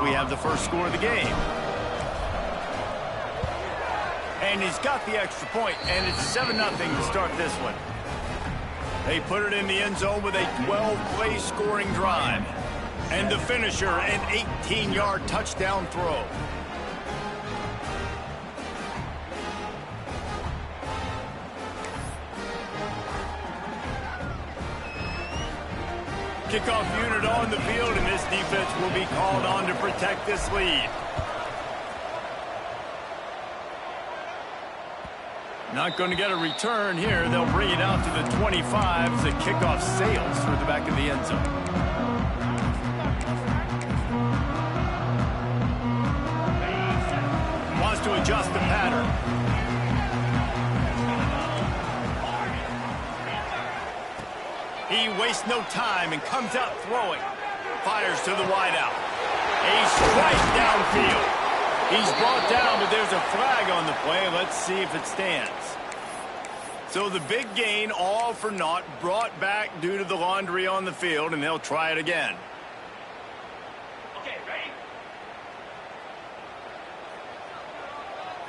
we have the first score of the game. And he's got the extra point, and it's 7-0 to start this one. They put it in the end zone with a 12-play scoring drive. And the finisher, an 18-yard touchdown throw. Kickoff unit on the field, and this defense will be called on to protect this lead. Not going to get a return here. They'll bring it out to the 25 as the kickoff sails through the back of the end zone. Wants to adjust the pattern. He wastes no time and comes out throwing. Fires to the wideout. A strike downfield. He's brought down, but there's a flag on the play. Let's see if it stands. So the big gain, all for naught, brought back due to the laundry on the field, and they'll try it again. Okay, ready?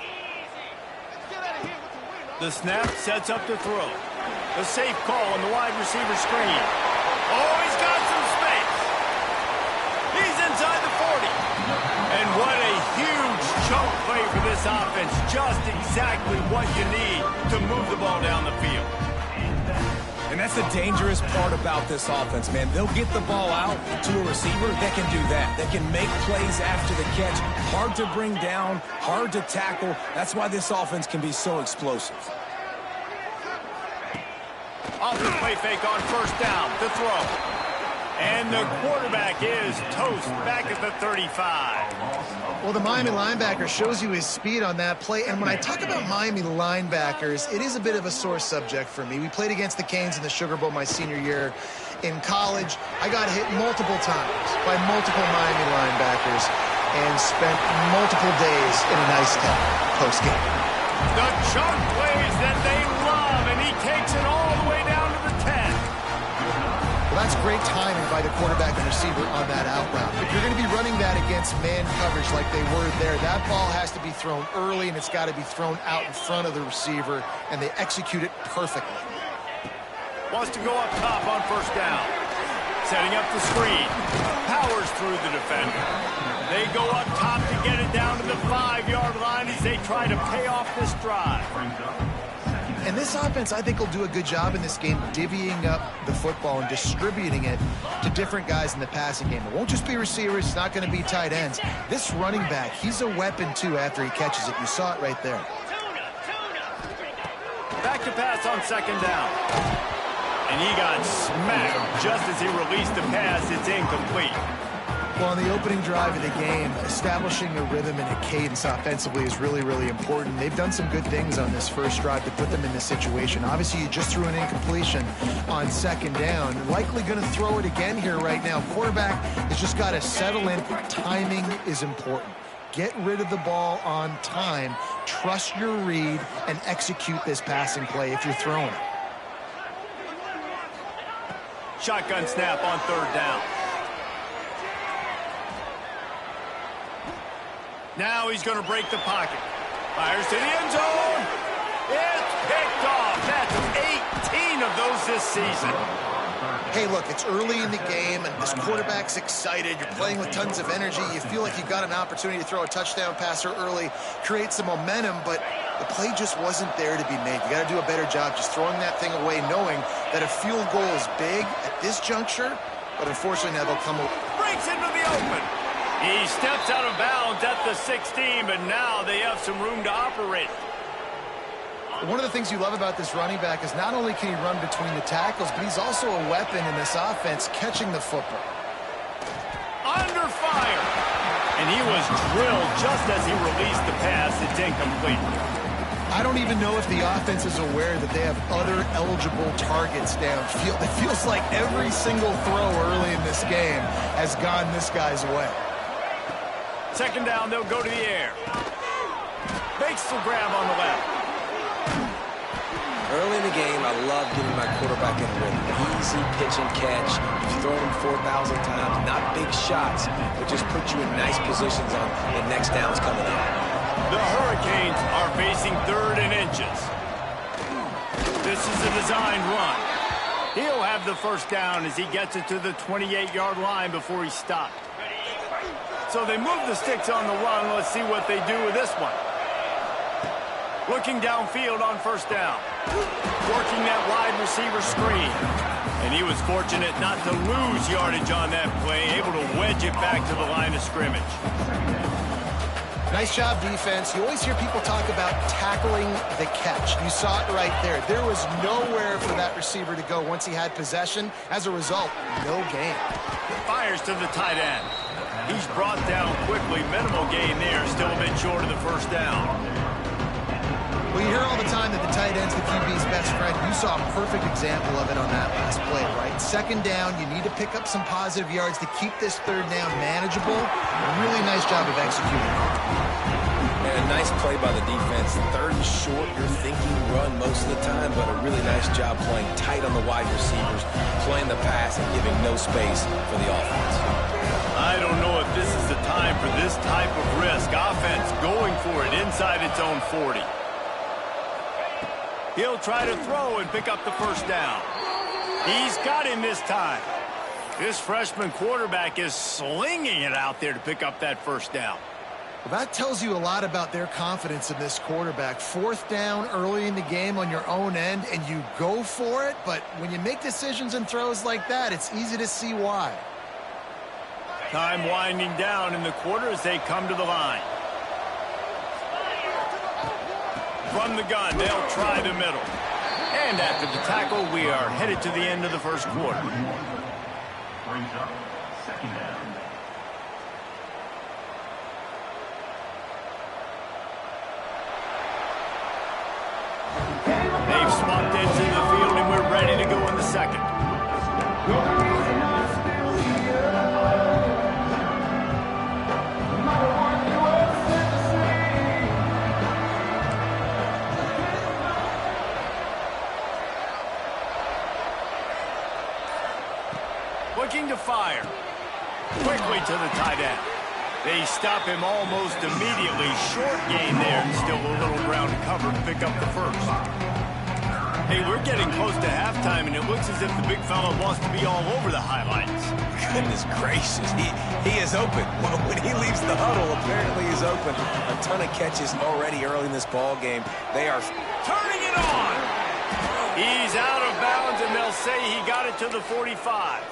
Easy. Let's get out of here with the win. The snap sets up the throw. A safe call on the wide receiver screen. Oh, he's got some space. He's inside the 40. And what a huge chunk play for this offense. Just exactly what you need to move the ball down the field. And that's the dangerous part about this offense, man. They'll get the ball out to a receiver that can do that. That can make plays after the catch. Hard to bring down, hard to tackle. That's why this offense can be so explosive. Off the play fake on first down, the throw. And the quarterback is toast back at the 35. Well, the Miami linebacker shows you his speed on that play. And when I talk about Miami linebackers, it is a bit of a sore subject for me. We played against the Canes in the Sugar Bowl my senior year in college. I got hit multiple times by multiple Miami linebackers and spent multiple days in an ice tent post-game. The chunk plays that they love, and he takes it all the way down to the 10. Well, that's great timing by the quarterback and receiver on that out route. If you're going to be running that against man coverage like they were there, that ball has to be thrown early, and it's got to be thrown out in front of the receiver, and they execute it perfectly. Wants to go up top on first down. Setting up the screen. Powers through the defender. They go up top to get it down to the 5-yard line as they try to pay off this drive. And this offense, I think, will do a good job in this game divvying up the football and distributing it to different guys in the passing game. It won't just be receivers. It's not going to be tight ends. This running back, he's a weapon, too, after he catches it. You saw it right there. Back to pass on second down. And he got smacked just as he released the pass. It's incomplete. Well, on the opening drive of the game, establishing a rhythm and a cadence offensively is really, really important. They've done some good things on this first drive to put them in this situation. Obviously, you just threw an incompletion on second down. You're likely going to throw it again here right now. Quarterback has just got to settle in. Timing is important. Get rid of the ball on time. Trust your read and execute this passing play if you're throwing it. Shotgun snap on third down. Now he's going to break the pocket. Fires to the end zone. It's picked off. That's 18 of those this season. Hey, look, it's early in the game, and this quarterback's excited. You're playing with tons of energy. You feel like you've got an opportunity to throw a touchdown passer early, create some momentum, but the play just wasn't there to be made. You got to do a better job just throwing that thing away, knowing that a field goal is big at this juncture, but unfortunately now they'll come over. Breaks into the open. He steps out of bounds at the 16, but now they have some room to operate. One of the things you love about this running back is not only can he run between the tackles, but he's also a weapon in this offense, catching the football. Under fire. And he was drilled just as he released the pass. It's incomplete. I don't even know if the offense is aware that they have other eligible targets downfield. It feels like every single throw early in this game has gone this guy's way. Second down, they'll go to the air. Makes the grab on the left. Early in the game, I love getting my quarterback in a rhythm. Easy pitch and catch. You've thrown him 4,000 times. Not big shots, but just put you in nice positions on the next downs coming up. The Hurricanes are facing 3rd and inches. This is a designed run. He'll have the first down as he gets it to the 28-yard line before he stopped. So they move the sticks on the run. Let's see what they do with this one. Looking downfield on first down. Working that wide receiver screen. And he was fortunate not to lose yardage on that play, able to wedge it back to the line of scrimmage. Nice job, defense. You always hear people talk about tackling the catch. You saw it right there. There was nowhere for that receiver to go once he had possession. As a result, no gain. Fires to the tight end. He's brought down quickly. Minimal gain there. Still a bit short of the first down. Well, you hear all the time that the tight end's the QB's best friend. You saw a perfect example of it on that last play, right? Second down, you need to pick up some positive yards to keep this third down manageable. Really nice job of executing. And a nice play by the defense. Third and short, you're thinking run most of the time, but a really nice job playing tight on the wide receivers, playing the pass and giving no space for the offense. I don't know if this is the time for this type of risk. Offense going for it inside its own 40. He'll try to throw and pick up the first down. He's got him this time. This freshman quarterback is slinging it out there to pick up that first down. Well, that tells you a lot about their confidence in this quarterback. 4th down early in the game on your own end, and you go for it. But when you make decisions and throws like that, it's easy to see why. Time winding down in the quarter as they come to the line. From the gun, they'll try the middle. And after the tackle, we are headed to the end of the first quarter. They've swapped into the field, and we're ready to go in the second. Looking to fire. Quickly to the tight end. They stop him almost immediately. Short gain there, and still a little ground cover to pick up the first. Hey, we're getting close to halftime, and it looks as if the big fella wants to be all over the highlights. Goodness gracious, he is open. When he leaves the huddle, apparently he's open. A ton of catches already early in this ball game. They are Turning it on. He's out of bounds, and they'll say he got it to the 45.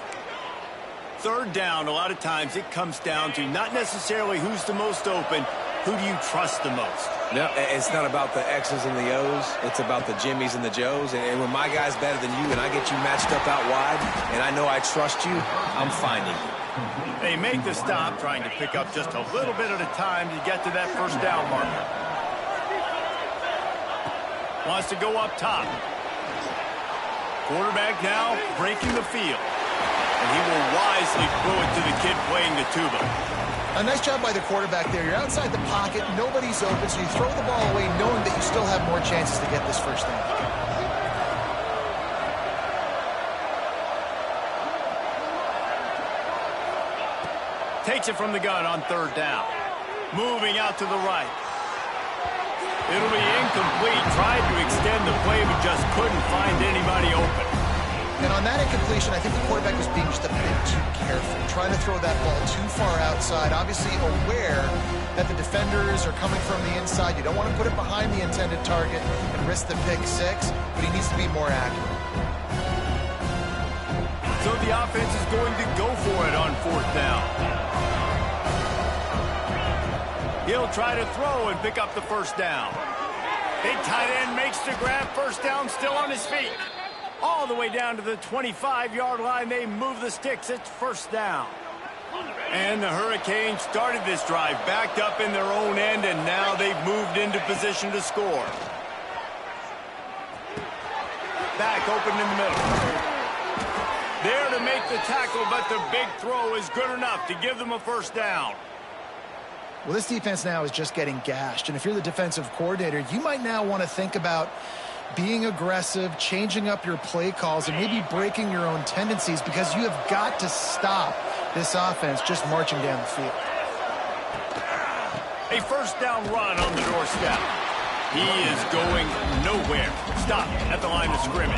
Third down, a lot of times it comes down to not necessarily who's the most open, who do you trust the most? No, it's not about the X's and the O's. It's about the Jimmies and the Joes. And when my guy's better than you and I get you matched up out wide and I know I trust you, I'm finding you. They make the stop, trying to pick up just a little bit at a time to get to that first down marker. Wants to go up top. Quarterback now breaking the field. And he will wisely throw it to the kid playing the tuba. A nice job by the quarterback there. You're outside the pocket, nobody's open, so you throw the ball away knowing that you still have more chances to get this first down. Takes it from the gun on third down. Moving out to the right. It'll be incomplete. Tried to extend the play, but just couldn't find anybody open. And on that incompletion, I think the quarterback was being just a bit too careful, trying to throw that ball too far outside, obviously aware that the defenders are coming from the inside. You don't want to put it behind the intended target and risk the pick six, but he needs to be more accurate. So the offense is going to go for it on fourth down. He'll try to throw and pick up the first down. Big tight end makes the grab, first down, still on his feet. All the way down to the 25-yard line. They move the sticks. It's first down. And the Hurricanes started this drive backed up in their own end, and now they've moved into position to score. Back open in the middle. There to make the tackle, but the big throw is good enough to give them a first down. Well, this defense now is just getting gashed, and if you're the defensive coordinator, you might now want to think about being aggressive, changing up your play calls, and maybe breaking your own tendencies because you have got to stop this offense just marching down the field. A first down run on the doorstep. He is going nowhere. Stop at the line of scrimmage.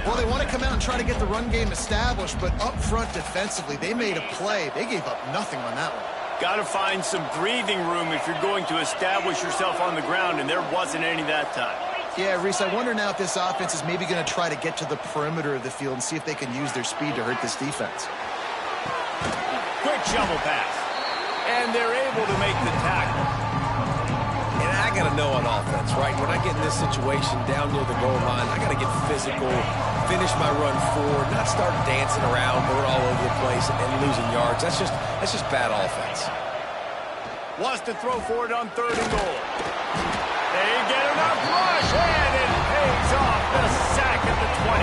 Well, they want to come out and try to get the run game established, but up front defensively, they made a play. They gave up nothing on that one. Got to find some breathing room if you're going to establish yourself on the ground, and there wasn't any that time. Yeah, Reese, I wonder now if this offense is maybe going to try to get to the perimeter of the field and see if they can use their speed to hurt this defense. Quick shovel pass. And they're able to make the tackle. And I got to know on offense, right? When I get in this situation down near the goal line, I got to get physical, finish my run forward, not start dancing around, going all over the place and losing yards. That's just bad offense. Wants to throw for it on 3rd and goal. They get enough rush, and it pays off the sack at the 20.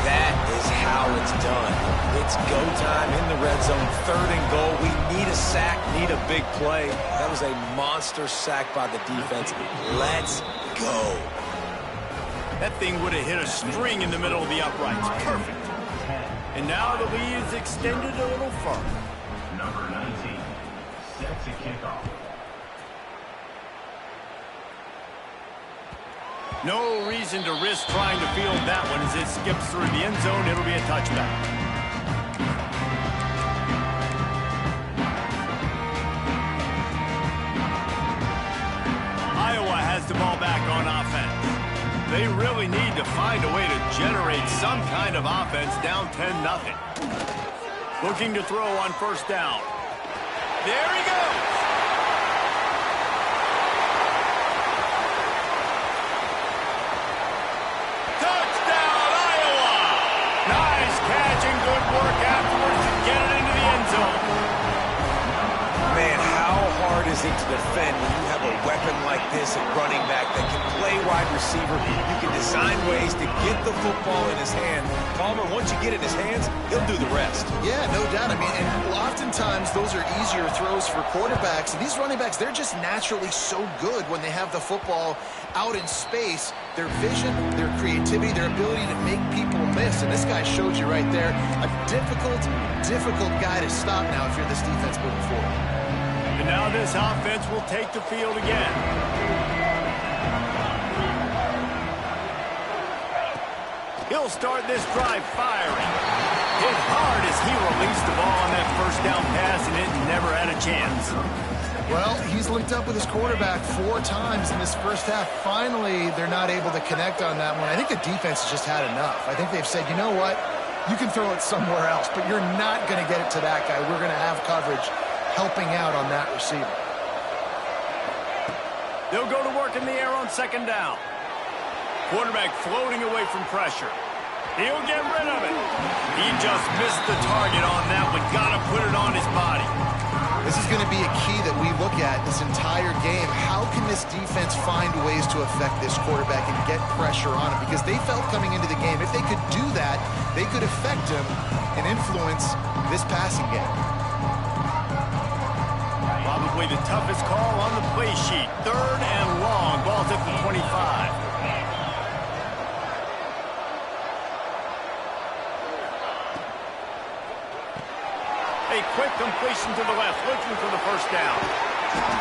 That is how it's done. It's go time in the red zone, 3rd and goal. We need a sack, need a big play. That was a monster sack by the defense. Let's go. That thing would have hit a string in the middle of the uprights. Perfect. And now the lead is extended a little further. Number 19 set to kick off. No reason to risk trying to field that one as it skips through the end zone. It'll be a touchback. Iowa has the ball back on offense. They really need to find a way to generate some kind of offense down 10-0. Looking to throw on 1st down. There he goes. Touchdown, Iowa! Nice catch and good work afterwards to get it into the end zone. Man, how hard is it to defend when you have a weapon like this at running back that can play wide receiver? You can design ways to get the football in his hand. Palmer, once you get it in his hands, he'll do the rest. Yeah, no doubt. I mean, and oftentimes those are easier throws for quarterbacks. And these running backs, they're just naturally so good when they have the football out in space. Their vision, their creativity, their ability to make people miss. And this guy showed you right there, a difficult guy to stop now if you're this defense moving forward. And now this offense will take the field again. He'll start this drive firing. Hit hard as he released the ball on that 1st down pass, and it never had a chance. Well, he's linked up with his quarterback 4 times in this first half. Finally, they're not able to connect on that one. I think the defense has just had enough. I think they've said, you know what? You can throw it somewhere else, but you're not going to get it to that guy. We're going to have coverage helping out on that receiver. They'll go to work in the air on 2nd down. Quarterback floating away from pressure. He'll get rid of it. He just missed the target on that one. Got to put it on his body. This is going to be a key that we look at this entire game. How can this defense find ways to affect this quarterback and get pressure on him? Because they felt coming into the game, if they could do that, they could affect him and influence this passing game. Probably the toughest call on the play sheet. 3rd and long. Ball's at the 25. A quick completion to the left, looking for the 1st down.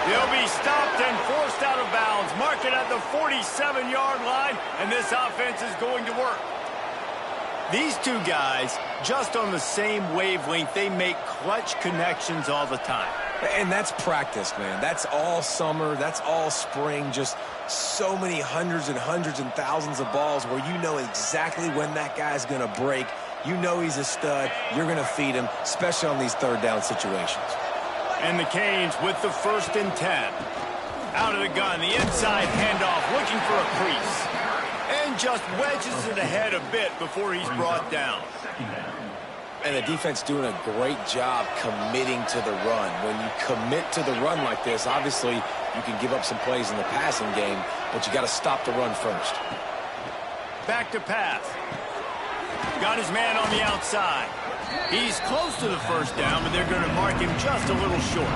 He'll be stopped and forced out of bounds. Mark it at the 47-yard line, and this offense is going to work. These two guys, just on the same wavelength, they make clutch connections all the time. And that's practice, man. That's all summer. That's all spring. Just so many hundreds and hundreds and thousands of balls where you know exactly when that guy's going to break. You know he's a stud. You're going to feed him, especially on these 3rd down situations. And the Canes with the 1st and 10. Out of the gun, the inside handoff, looking for a crease. And just wedges it ahead a bit before he's brought down. And the defense doing a great job committing to the run. When you commit to the run like this, obviously you can give up some plays in the passing game, but you got to stop the run first. Back to pass. Got his man on the outside. He's close to the 1st down, but they're going to mark him just a little short.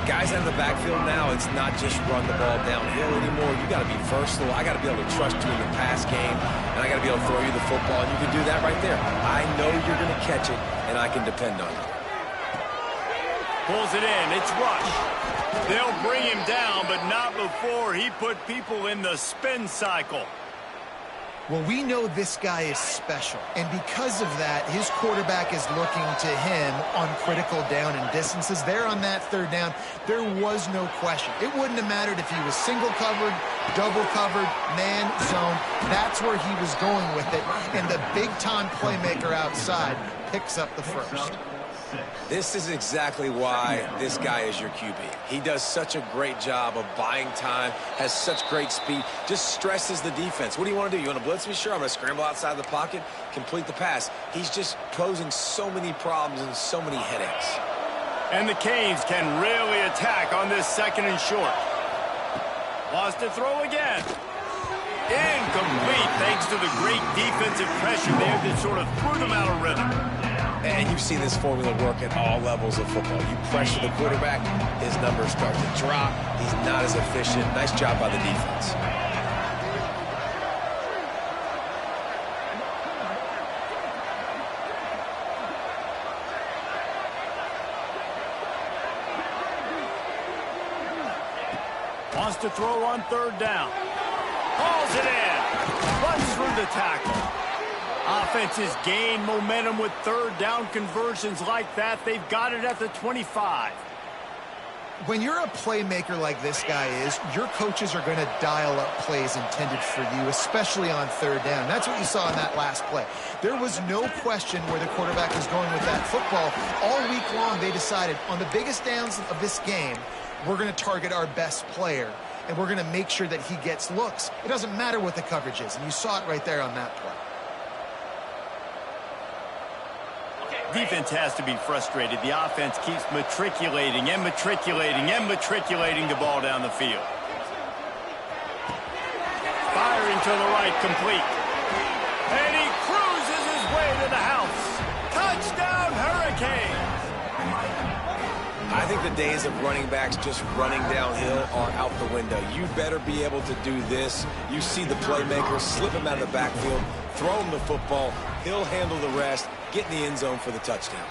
Guys out of the backfield now, it's not just run the ball downhill anymore. You got to be versatile. I got to be able to trust you in the pass game, and I got to be able to throw you the football, and you can do that right there. I know you're going to catch it, and I can depend on it. Pulls it in. It's Rush. They'll bring him down, but not before he put people in the spin cycle. Well, we know this guy is special, and because of that, his quarterback is looking to him on critical down and distances. There on that third down, there was no question. It wouldn't have mattered if he was single covered, double covered, man, zone. That's where he was going with it, and the big-time playmaker outside picks up the first. This is exactly why this guy is your QB. He does such a great job of buying time, has such great speed, just stresses the defense. What do you want to do? You want to blitz me? Sure, I'm going to scramble outside the pocket, complete the pass. He's just posing so many problems and so many headaches. And the Canes can really attack on this 2nd and short. Wants to throw again. Incomplete, thanks to the great defensive pressure there that sort of threw them out of rhythm. And you've seen this formula work at all levels of football. You pressure the quarterback, his numbers start to drop. He's not as efficient. Nice job by the defense. Wants to throw on 3rd down. Hauls it in. Runs through the tackle. Offenses gain momentum with 3rd down conversions like that. They've got it at the 25. When you're a playmaker like this guy is, your coaches are going to dial up plays intended for you, especially on 3rd down. That's what you saw in that last play. There was no question where the quarterback was going with that football. All week long, they decided on the biggest downs of this game, we're going to target our best player, and we're going to make sure that he gets looks. It doesn't matter what the coverage is, and you saw it right there on that play. Defense has to be frustrated. The offense keeps matriculating and matriculating and matriculating the ball down the field. Firing to the right, complete. And he cruises his way to the house. Touchdown, Hurricanes! I think the days of running backs just running downhill are out the window. You better be able to do this. You see the playmaker, slip him out of the backfield, throw him the football. He'll handle the rest, get in the end zone for the touchdown.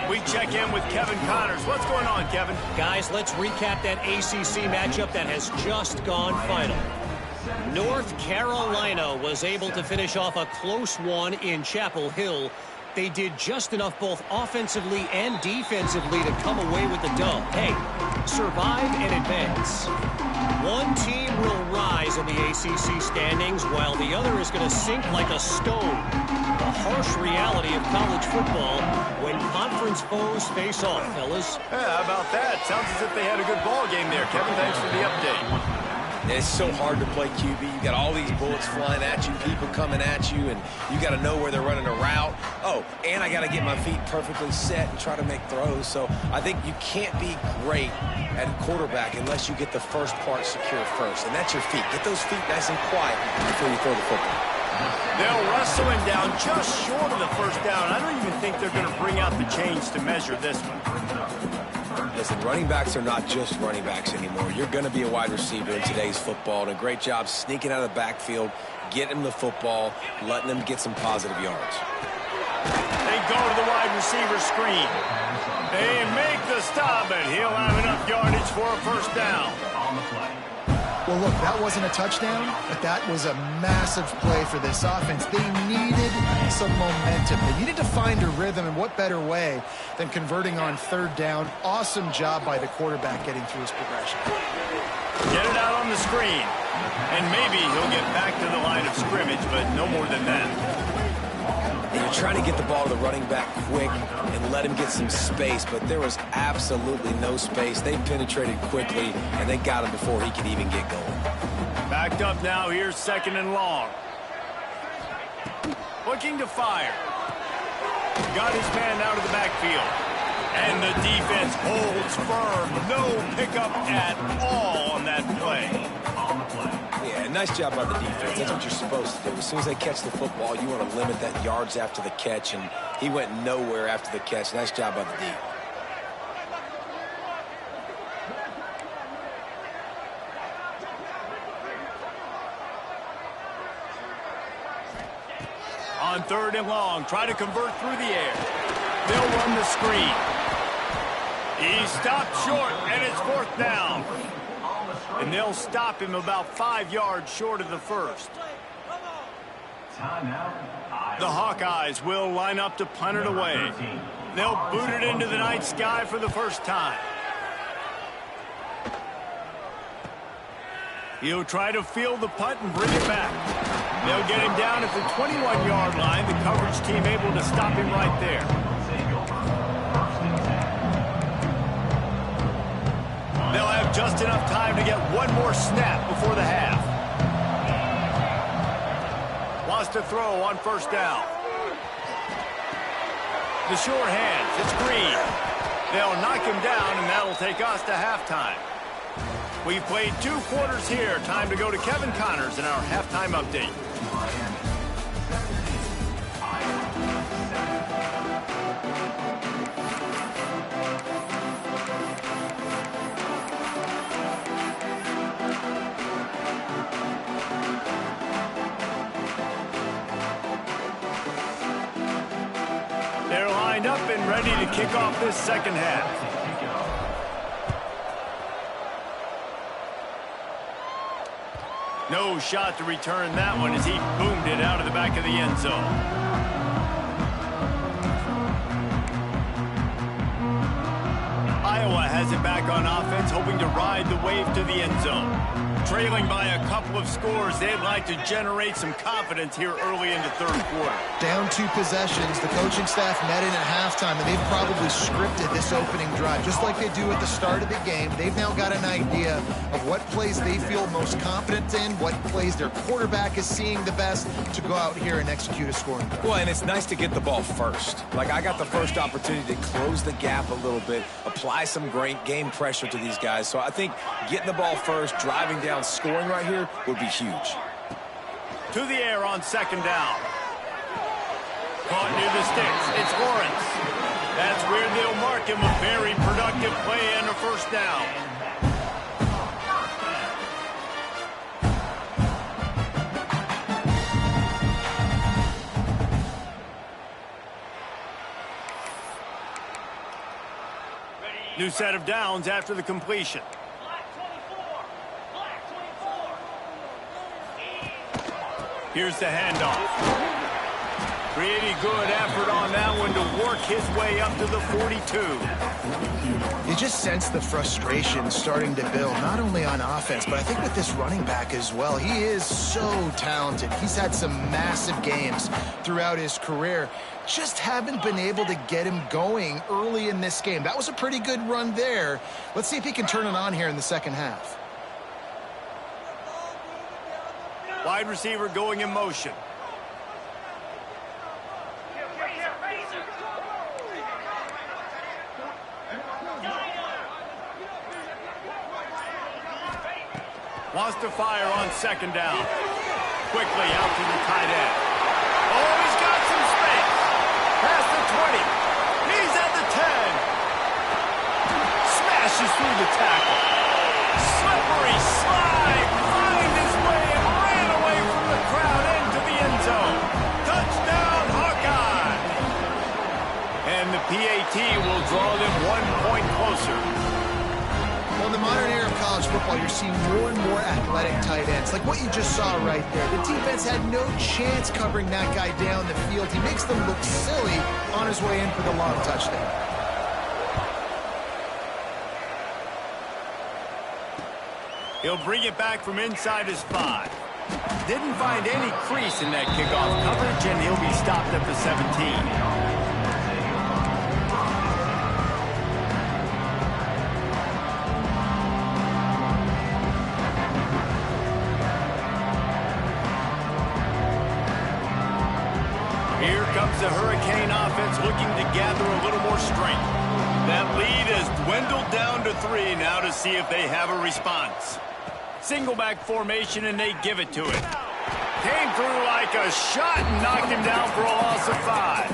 We check in with Kevin Connors. What's going on, Kevin? Guys, let's recap that ACC matchup that has just gone final. North Carolina was able to finish off a close one in Chapel Hill. They did just enough both offensively and defensively to come away with the dub. Hey, survive and advance. One team will rise in the ACC standings while the other is going to sink like a stone. The harsh reality of college football when conference foes face off, fellas. Yeah, how about that? Sounds as if they had a good ball game there. Kevin, thanks for the update. It's so hard to play QB. You got all these bullets flying at you, people coming at you, and you got to know where they're running a route. Oh, and I got to get my feet perfectly set and try to make throws. So I think you can't be great at quarterback unless you get the first part secure first, and that's your feet. Get those feet nice and quiet before you throw the football. They'll wrestle him down just short of the 1st down. I don't even think they're going to bring out the chains to measure this one. Listen, running backs are not just running backs anymore. You're going to be a wide receiver in today's football, and a great job sneaking out of the backfield, getting him the football, letting them get some positive yards. They go to the wide receiver screen. They make the stop, and he'll have enough yardage for a 1st down. On the play. Well, look, that wasn't a touchdown, but that was a massive play for this offense. They needed some momentum. They needed to find a rhythm, and what better way than converting on 3rd down. Awesome job by the quarterback getting through his progression. Get it out on the screen. And maybe he'll get back to the line of scrimmage, but no more than that. And you're trying to get the ball to the running back quick and let him get some space, but there was absolutely no space. They penetrated quickly, and they got him before he could even get going. Backed up now. Here's 2nd and long. Looking to fire. Got his man out of the backfield. And the defense holds firm. No pickup at all on that play. On the play. Yeah, nice job by the defense. That's what you're supposed to do. As soon as they catch the football, you want to limit that yards after the catch, and he went nowhere after the catch. Nice job by the D. On 3rd and long, try to convert through the air. They'll run the screen. He stopped short, and it's 4th down. And they'll stop him about 5 yards short of the first. The Hawkeyes will line up to punt it away. They'll boot it into the night sky for the first time. He'll try to field the punt and bring it back. They'll get him down at the 21-yard line. The coverage team able to stop him right there. They'll have just enough time to get one more snap before the half. Wants to throw on 1st down. The short hands, it's Green. They'll knock him down, and that'll take us to halftime. We've played 2 quarters here. Time to go to Kevin Connors in our halftime update. They're lined up and ready to kick off this second half. No shot to return that one as he boomed it out of the back of the end zone. Iowa has it back on offense, hoping to ride the wave to the end zone. Trailing by a couple of scores, they'd like to generate some confidence here early in the 3rd quarter. Down 2 possessions, the coaching staff met in at halftime, and they've probably scripted this opening drive. Just like they do at the start of the game, they've now got an idea of what plays they feel most confident in, what plays their quarterback is seeing the best to go out here and execute a scoring drive. Well, and it's nice to get the ball first. Like, I got the first opportunity to close the gap a little bit, apply some great game pressure to these guys. So I think getting the ball first, driving down, scoring right here would be huge. To the air on 2nd down. Caught near the sticks. It's Lawrence. That's where they'll mark him. A very productive play and a 1st down. New set of downs after the completion. Here's the handoff. Pretty good effort on that one to work his way up to the 42. You just sense the frustration starting to build, not only on offense, but I think with this running back as well. He is so talented. He's had some massive games throughout his career. Just haven't been able to get him going early in this game. That was a pretty good run there. Let's see if he can turn it on here in the second half. Wide receiver going in motion. Wants to fire on 2nd down. Quickly out to the tight end. Oh, he's got some space. Past the 20. He's at the 10. Smashes through the tackle. Slippery slide. Find his way and ran away from the crowd into the end zone. Touchdown, Hawkeye. And the PAT will draw them 1 point closer. Well, in the modern era of college football, you're seeing more and more athletic tight ends, like what you just saw right there. The defense had no chance covering that guy down the field. He makes them look silly on his way in for the long touchdown. He'll bring it back from inside his 5. Didn't find any crease in that kickoff coverage, and he'll be stopped at the 17. Here comes the Hurricane offense looking to gather a little more strength. That lead has dwindled down to 3 now to see if they have a response. Single back formation, and they give it to him. Came through like a shot and knocked him down for a loss of 5.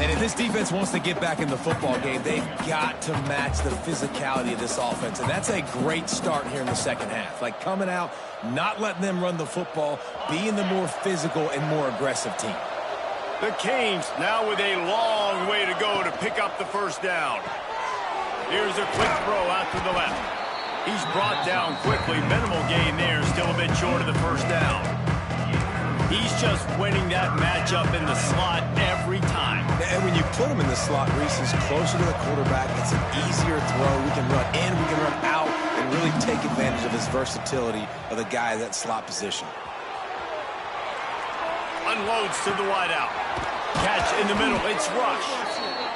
And if this defense wants to get back in the football game, they've got to match the physicality of this offense. And that's a great start here in the second half. Like coming out, not letting them run the football, being the more physical and more aggressive team. The Canes now with a long way to go to pick up the 1st down. Here's a quick throw out to the left. He's brought down quickly. Minimal gain there. Still a bit short of the first down. He's just winning that matchup in the slot every time. And when you put him in the slot, Reese is closer to the quarterback. It's an easier throw. We can run in, we can run out, and really take advantage of his versatility of the guy in that slot position. Unloads to the wideout. Catch in the middle. It's Rush.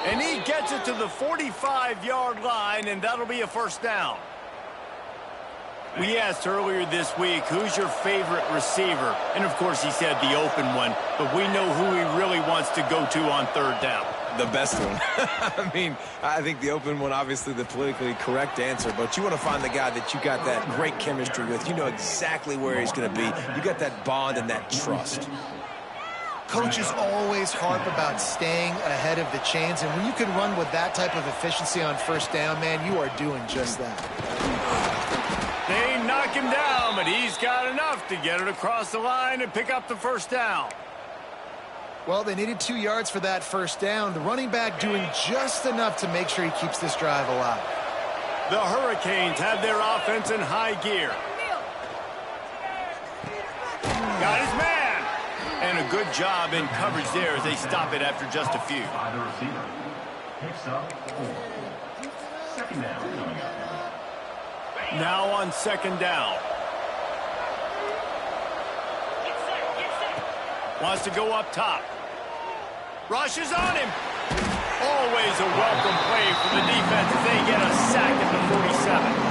And he gets it to the 45-yard line, and that'll be a first down. We asked earlier this week, who's your favorite receiver? And, of course, he said the open one, but we know who he really wants to go to on third down. The best one. I mean, I think the open one, obviously the politically correct answer, but you want to find the guy that you got that great chemistry with. You know exactly where he's going to be. You got that bond and that trust. Coaches always harp about staying ahead of the chains, and when you can run with that type of efficiency on first down, man, you are doing just that. They knock him down, but he's got enough to get it across the line and pick up the first down. Well, they needed 2 yards for that first down. The running back doing just enough to make sure he keeps this drive alive. The Hurricanes have their offense in high gear. Got his man. And a good job in coverage there as they stop it after just a few. By the receiver. Picks up 4. Second down coming up. Now on second down. Wants to go up top. Rushes on him. Always a welcome play for the defense as they get a sack at the 47.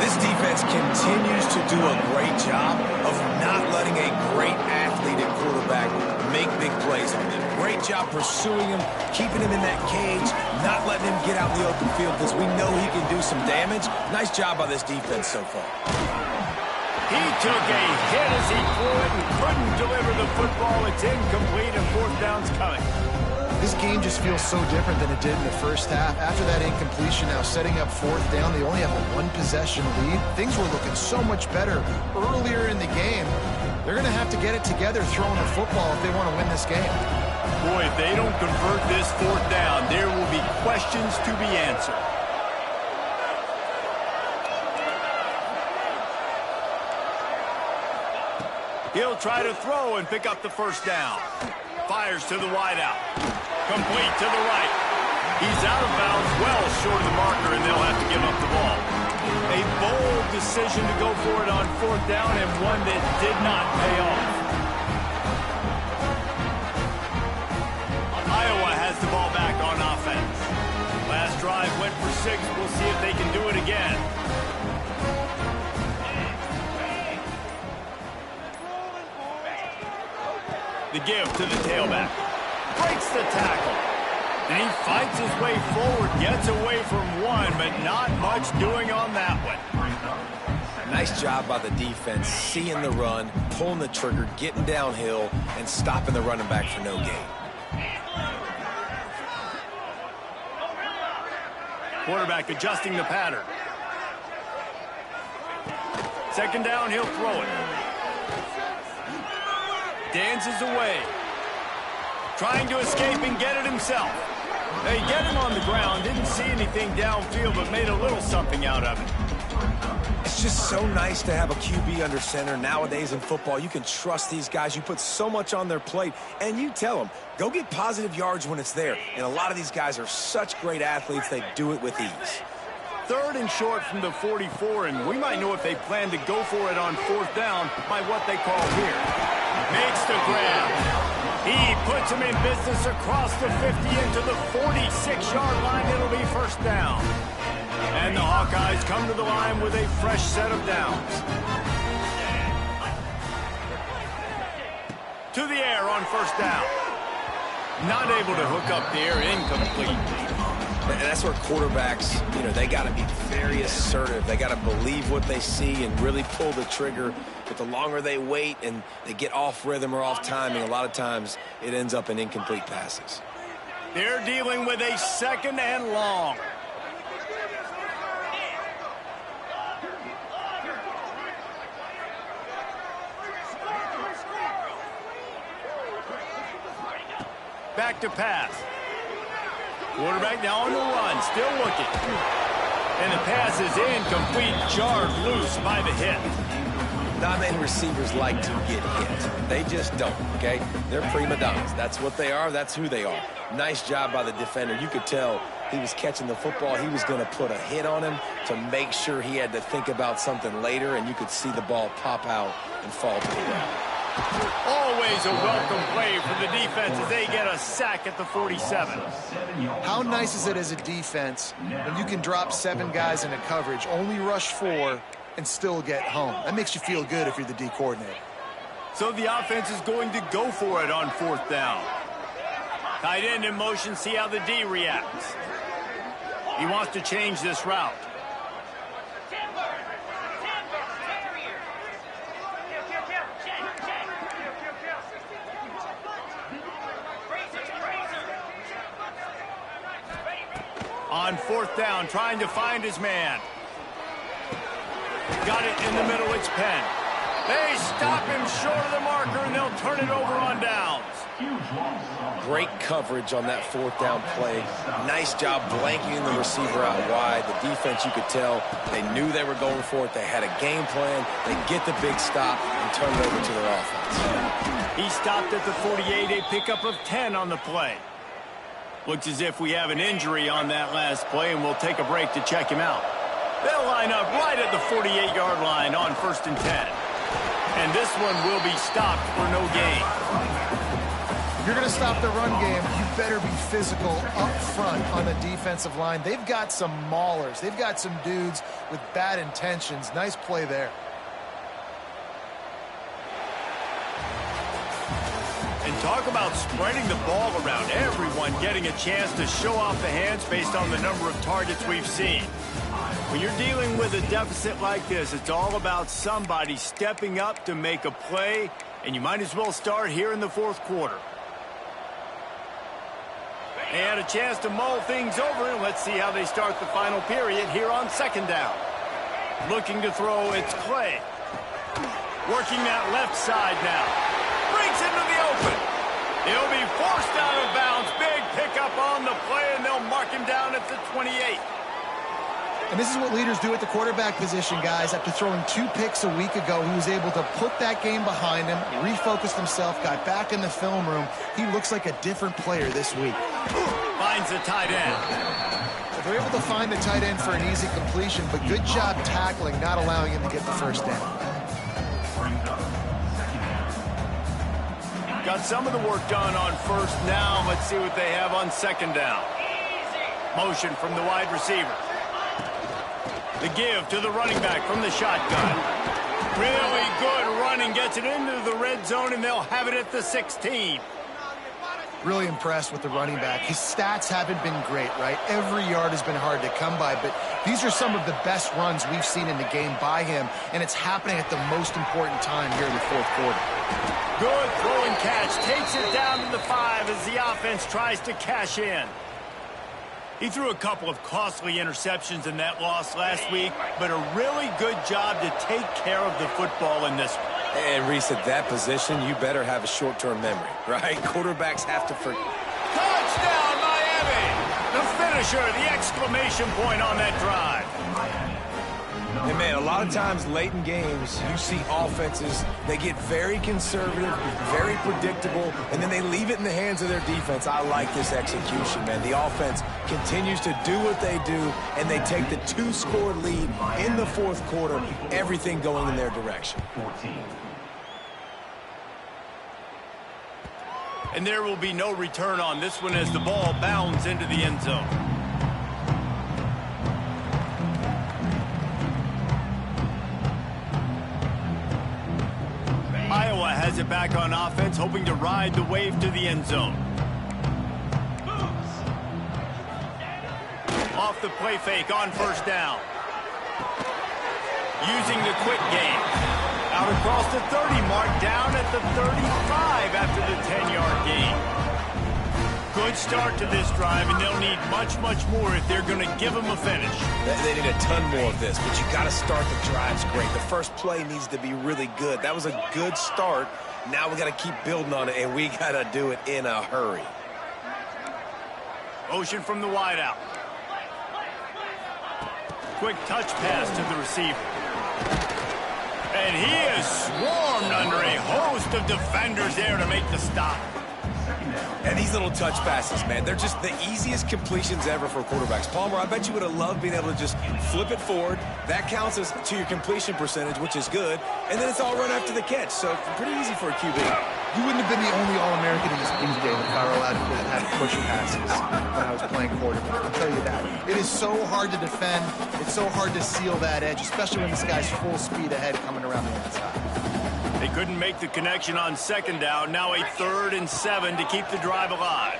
This defense continues to do a great job of not letting a great athlete at quarterback make big plays on them. Great job pursuing him, keeping him in that cage, not letting him get out in the open field because we know he can do some damage. Nice job by this defense so far. He took a hit as he threw it and couldn't deliver the football. It's incomplete and fourth down's coming. This game just feels so different than it did in the first half. After that incompletion, now setting up fourth down, they only have a one-possession lead. Things were looking so much better earlier in the game. They're going to have to get it together throwing the football if they want to win this game. Boy, if they don't convert this fourth down, there will be questions to be answered. He'll try to throw and pick up the first down. Fires to the wideout. Complete to the right. He's out of bounds, well short of the marker, and they'll have to give up the ball. A bold decision to go for it on fourth down, and one that did not pay off. Iowa has the ball back on offense. Last drive went for 6. We'll see if they can do it again. The give to the tailback. Breaks the tackle. And he fights his way forward, gets away from one, but not much doing on that one. Nice job by the defense, seeing the run, pulling the trigger, getting downhill, and stopping the running back for no gain. Quarterback adjusting the pattern. Second down, he'll throw it. Dances away. Trying to escape and get it himself. They get him on the ground. Didn't see anything downfield, but made a little something out of it. It's just so nice to have a QB under center. Nowadays in football, you can trust these guys. You put so much on their plate, and you tell them, go get positive yards when it's there. And a lot of these guys are such great athletes, they do it with ease. Third and short from the 44, and we might know if they plan to go for it on fourth down by what they call here. Makes the grab. He puts him in business across the 50 into the 46-yard line. It'll be first down. And the Hawkeyes come to the line with a fresh set of downs. To the air on first down. Not able to hook up there, incomplete. And that's where quarterbacks, they got to be very assertive. They got to believe what they see and really pull the trigger. But the longer they wait and they get off rhythm or off timing, a lot of times it ends up in incomplete passes. They're dealing with a second and long. Back to pass. Quarterback now on the run, still looking. And the pass is incomplete, jarred loose by the hit. Not many receivers like to get hit. They just don't, okay? They're prima donnas. That's what they are. That's who they are. Nice job by the defender. You could tell he was catching the football. He was going to put a hit on him to make sure he had to think about something later, and you could see the ball pop out and fall to the ground. Always a welcome play for the defense as they get a sack at the 47. How nice is it as a defense when you can drop 7 guys into coverage, only rush 4, and still get home? That makes you feel good if you're the D coordinator. So the offense is going to go for it on 4th down. Tight end in motion, see how the D reacts. He wants to change this route. On 4th down, trying to find his man. Got it in the middle, it's Penn. They stop him short of the marker, and they'll turn it over on downs. Great coverage on that 4th down play. Nice job blanking the receiver out wide. The defense, you could tell, they knew they were going for it. They had a game plan. They get the big stop and turn it over to their offense. He stopped at the 48, a pickup of 10 on the play. Looks as if we have an injury on that last play, and we'll take a break to check him out. They'll line up right at the 48-yard line on 1st and 10. And this one will be stopped for no gain. If you're going to stop the run game, you better be physical up front on the defensive line. They've got some maulers. They've got some dudes with bad intentions. Nice play there. And talk about spreading the ball around. Everyone getting a chance to show off the hands based on the number of targets we've seen. When you're dealing with a deficit like this, it's all about somebody stepping up to make a play, and you might as well start here in the 4th quarter. They had a chance to mull things over, and let's see how they start the final period here on 2nd down. Looking to throw, it's Clay. Working that left side now. Breaks into the open. He'll be forced out of bounds. Big pickup on the play, and they'll mark him down at the 28. And this is what leaders do at the quarterback position, guys. After throwing 2 picks a week ago, he was able to put that game behind him, refocused himself, got back in the film room. He looks like a different player this week. Finds the tight end. They're able to find the tight end for an easy completion, but good job tackling, not allowing him to get the 1st down. Got some of the work done on 1st down. Let's see what they have on 2nd down. Motion from the wide receiver. The give to the running back from the shotgun. Really good running, gets it into the red zone, and they'll have it at the 16. Really impressed with the running back. His stats haven't been great, right? Every yard has been hard to come by, but these are some of the best runs we've seen in the game by him, and it's happening at the most important time here in the 4th quarter. Good throw and catch. Takes it down to the 5 as the offense tries to cash in. He threw a couple of costly interceptions in that loss last week, but a really good job to take care of the football in this one. And Reese, at that position, you better have a short-term memory, right? Quarterbacks have to forget. Touchdown, Miami! The finisher, the exclamation point on that drive. And, man, a lot of times late in games, you see offenses, they get very conservative, very predictable, and then they leave it in the hands of their defense. I like this execution, man. The offense continues to do what they do, and they take the 2-score lead in the 4th quarter, everything going in their direction. And there will be no return on this one as the ball bounds into the end zone. Iowa has it back on offense, hoping to ride the wave to the end zone. Off the play fake on 1st down. Using the quick game. Out across the 30 mark, down at the 35 after the 10-yard gain. Good start to this drive, and they'll need much, much more if they're going to give them a finish. They need a ton more of this, but you got to start the drives great. The first play needs to be really good. That was a good start. Now we got to keep building on it, and we got to do it in a hurry. Motion from the wideout. quick touch pass to the receiver. And he is swarmed under a host of defenders there to make the stop. And these little touch passes, man, they're just the easiest completions ever for quarterbacks. Palmer, I bet you would have loved being able to just flip it forward. That counts as to your completion percentage, which is good. And then it's all run after the catch. So pretty easy for a QB. You wouldn't have been the only All-American in this game if I were allowed to have push passes when I was playing quarterback. I'll tell you that. It is so hard to defend. It's so hard to seal that edge, especially when this guy's full speed ahead coming around the outside. They couldn't make the connection on second down. Now a 3rd and 7 to keep the drive alive.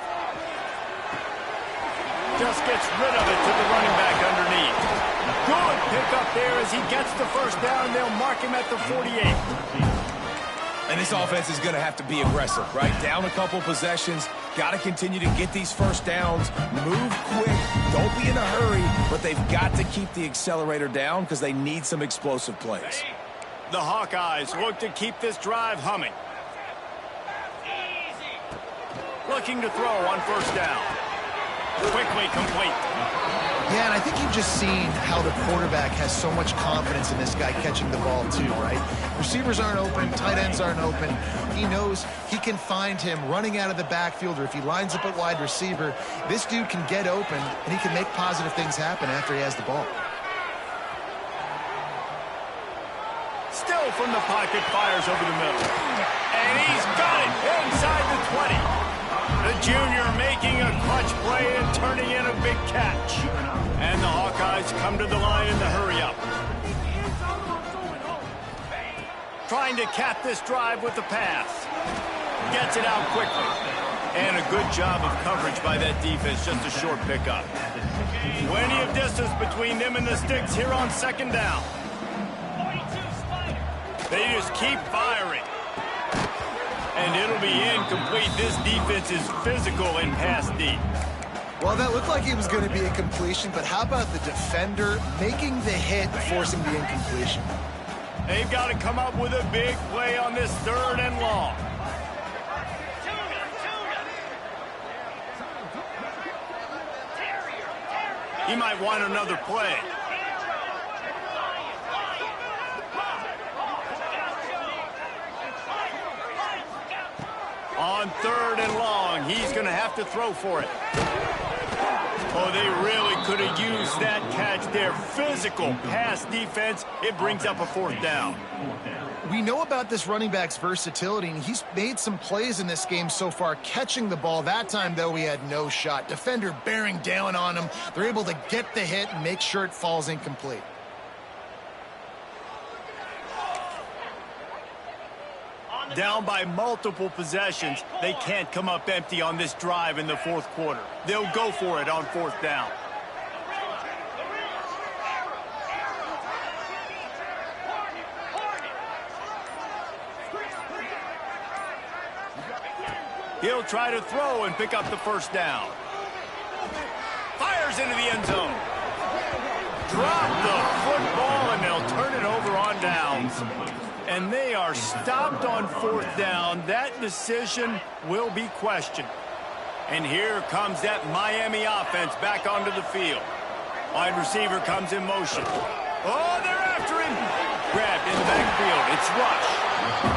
Just gets rid of it to the running back underneath. Good pickup there as he gets the first down. They'll mark him at the 48. And this offense is going to have to be aggressive, right? Down a couple possessions. Got to continue to get these first downs. Move quick. Don't be in a hurry. But they've got to keep the accelerator down because they need some explosive plays. The Hawkeyes look to keep this drive humming. Looking to throw on first down. Quickly complete. Yeah, and I think you've just seen how the quarterback has so much confidence in this guy catching the ball too, right? Receivers aren't open, tight ends aren't open. He knows he can find him running out of the backfield, or if he lines up at wide receiver, this dude can get open and he can make positive things happen after he has the ball. Still from the pocket, fires over the middle. And he's got it inside the 20. The junior making a clutch play and turning in a big catch. And the Hawkeyes come to the line in the hurry-up. Trying to cap this drive with the pass. Gets it out quickly. And a good job of coverage by that defense, just a short pickup. Plenty of distance between them and the sticks here on second down. They just keep firing. And it'll be incomplete. This defense is physical in pass deep. Well, that looked like it was going to be a completion, but how about the defender making the hit, forcing the incompletion? They've got to come up with a big play on this 3rd and long. He might want another play. On 3rd and long, he's going to have to throw for it. Oh, they really could have used that catch there. Physical pass defense. It brings up a 4th down. We know about this running back's versatility, and he's made some plays in this game so far, catching the ball. That time, though, he had no shot. Defender bearing down on him. They're able to get the hit and make sure it falls incomplete. Down by multiple possessions, they can't come up empty on this drive in the 4th quarter. They'll go for it on 4th down. He'll try to throw and pick up the first down. Fires into the end zone. Drop the football, and they'll turn it over on downs. And they are stopped on 4th down. That decision will be questioned. And here comes that Miami offense back onto the field. Wide receiver comes in motion. Oh, they're after him. Grabbed in the backfield. It's Rush.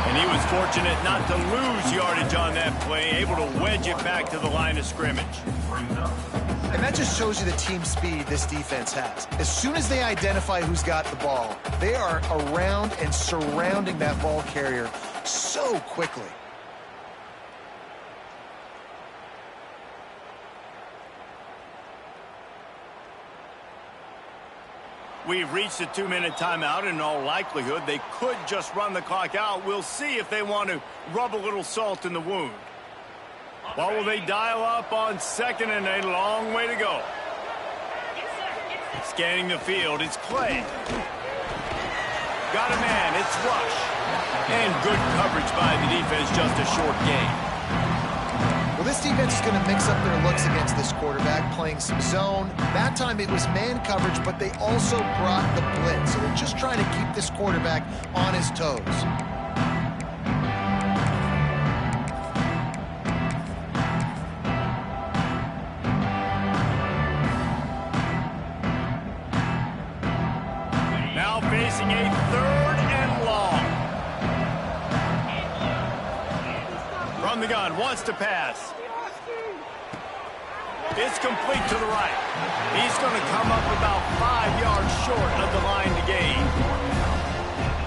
And he was fortunate not to lose yardage on that play, able to wedge it back to the line of scrimmage. And that just shows you the team speed this defense has. As soon as they identify who's got the ball, they are around and surrounding that ball carrier so quickly. We've reached a 2-minute timeout. In all likelihood, they could just run the clock out. We'll see if they want to rub a little salt in the wound. What will they dial up on 2nd and a long way to go? Scanning the field, it's Clay. Got a man, it's Rush. And good coverage by the defense, just a short gain. Well, this defense is going to mix up their looks against this quarterback, playing some zone. That time it was man coverage, but they also brought the blitz. So they're just trying to keep this quarterback on his toes. facing a 3rd and long. From the gun, wants to pass. It's complete to the right. He's going to come up about 5 yards short of the line to gain.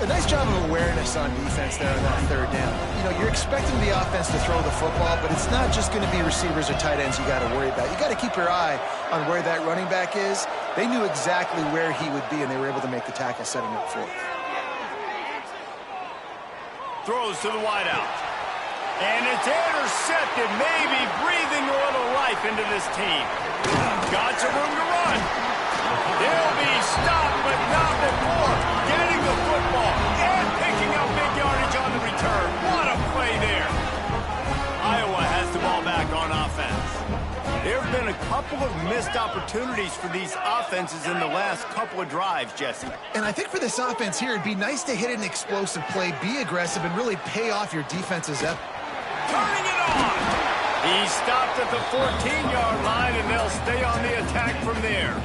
A nice job of awareness on defense there on that 3rd down. You know, you're expecting the offense to throw the football, but it's not just going to be receivers or tight ends you got to worry about. You got to keep your eye on where that running back is. They knew exactly where he would be, and they were able to make the tackle, setting up for it. Throws to the wideout. And it's intercepted, maybe breathing a little life into this team. Got some room to run. They'll be stopped, but not before getting the football and picking up big yardage on the return. What a play there. Iowa has the ball back on offense. There have been a couple of missed opportunities for these offenses in the last couple of drives, Jesse. And I think for this offense here, it'd be nice to hit an explosive play, be aggressive, and really pay off your defense's effort. Turning it on. He stopped at the 14-yard line, and they'll stay on the attack from there.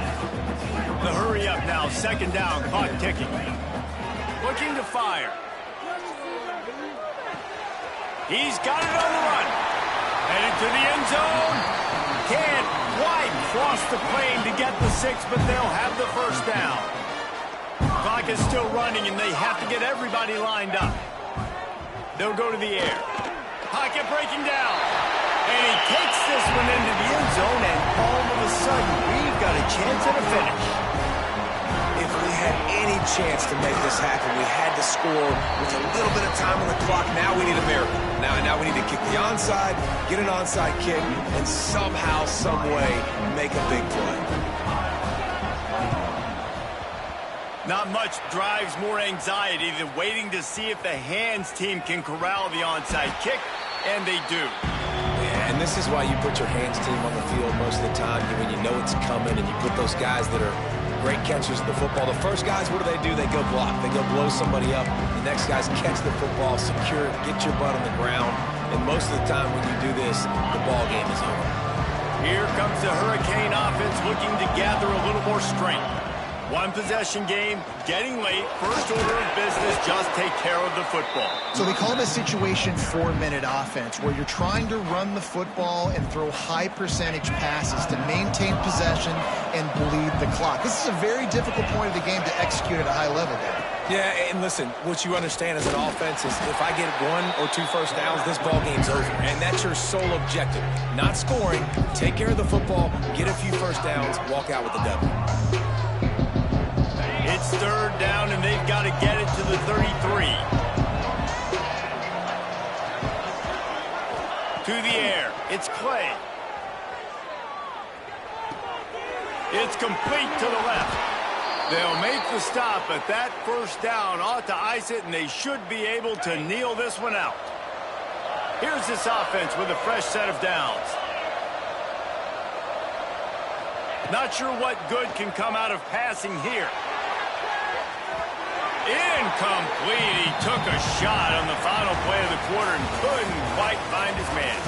The hurry up now, 2nd down, clock ticking. Looking to fire. He's got it on the run. Headed to the end zone. Can't quite cross the plane to get the 6, but they'll have the 1st down. Clock is still running, and they have to get everybody lined up. They'll go to the air. Pocket breaking down. And he takes this one into the end zone, and all of a sudden, we've got a chance at a finish. If we had any chance to make this happen, we had to score with a little bit of time on the clock. Now we need a miracle. Now we need to kick the onside, get an onside kick, and somehow, some way, make a big play. Not much drives more anxiety than waiting to see if the hands team can corral the onside kick, and they do. Yeah, and this is why you put your hands team on the field most of the time when you know it's coming, and you put those guys that are great catchers of the football. The first guys, what do? They go block. They go blow somebody up. The next guys catch the football, secure it, get your butt on the ground, and most of the time when you do this, the ball game is over. Here comes the Hurricane offense looking to gather a little more strength. One possession game, getting late, first order of business, just take care of the football. So they call this situation 4-minute offense, where you're trying to run the football and throw high percentage passes to maintain possession and bleed the clock. This is a very difficult point of the game to execute at a high level there. Yeah, and listen, what you understand as an offense is if I get 1 or 2 first downs, this ball game's over. And that's your sole objective. Not scoring, take care of the football, get a few first downs, walk out with the W. It's 3rd down, and they've got to get it to the 33. To the air. It's Clay. It's complete to the left. They'll make the stop, but that 1st down ought to ice it, and they should be able to kneel this one out. Here's this offense with a fresh set of downs. Not sure what good can come out of passing here. Incomplete. He took a shot on the final play of the quarter and couldn't quite find his man.